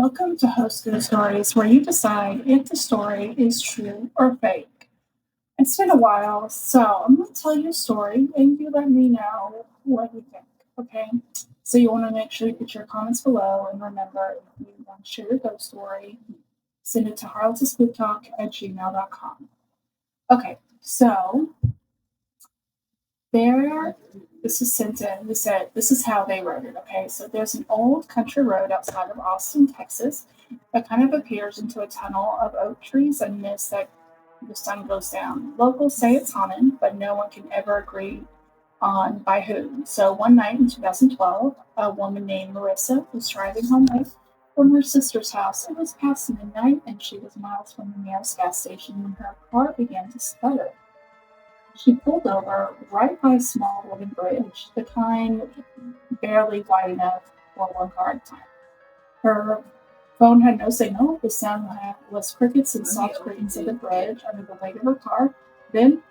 Welcome to Host Good Stories, where you decide if the story is true or fake. It's been a while, so I'm going to tell you a story and you let me know what you think, okay? So you want to make sure you put your comments below and remember if you want to share your ghost story, send it to harlotespooktalk@gmail.com. Okay, so there, this is sent in. They said this is how they wrote it. Okay, so there's an old country road outside of Austin, Texas, that kind of appears into a tunnel of oak trees and mist that the sun goes down. Locals say it's haunted, but no one can ever agree on by who. So one night in 2012, a woman named Marissa was driving home late from her sister's house. It was past midnight, and she was miles from the nearest gas station when her car began to sputter. She pulled over right by a small wooden bridge, the kind barely wide enough for one car at a time. Her phone had no signal. The sound was crickets and soft screams of the bridge under the weight of her car. Then,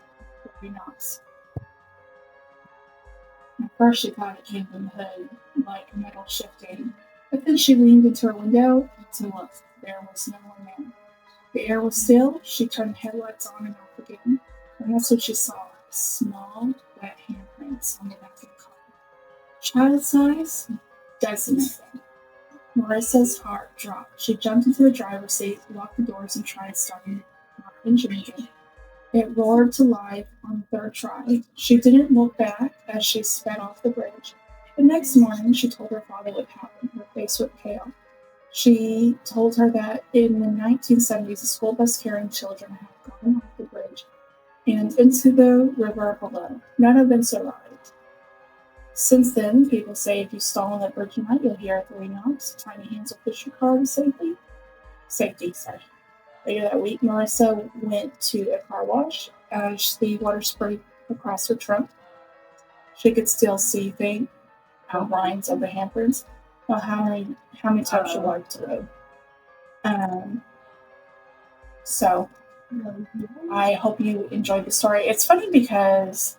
three knocks. At first, she thought it came from the hood, like metal shifting. But then she leaned into her window to look. There was no one there. The air was still. She turned the headlights on and off again. And that's what she saw, small, wet handprints on the back of the car. Child size? Doesn't matter. Marissa's heart dropped. She jumped into the driver's seat, locked the doors, and tried starting her engine again. It roared to life on the third try. She didn't look back as she sped off the bridge. The next morning, she told her father what happened. Her face went pale. She told her that in the 1970s, a school bus carrying children had gone off the bridge and into the river below. None of them survived. Since then, people say if you stall on the bridge tonight, you'll hear three knocks. Tiny hands will push your car to safety. Later that week, Marissa went to a car wash. As the water sprayed across her trunk, she could still see faint outlines of the handprints. Well, how many times she walked away. Um, so I hope you enjoyed the story. It's funny because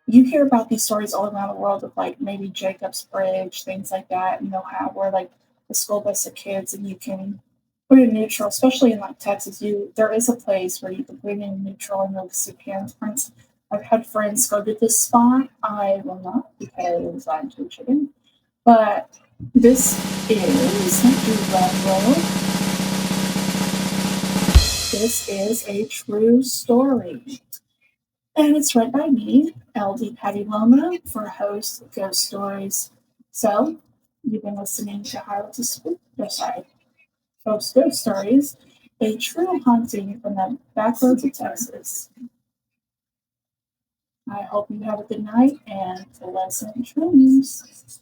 you hear about these stories all around the world of like maybe Jacob's Bridge, things like that, how where like the school bus of kids and you can put it in neutral, especially in like Texas, there is a place where you can put it in neutral and you'll see handprints. I've had friends go to this spot. I will not because I'm too chicken. But this is This is a true story. And it's read by me, LD Patty Loma, for Host Ghost Stories. So, you've been listening to Host Ghost Stories, a true haunting from the backroads of Texas. I hope you have a good night and pleasant dreams.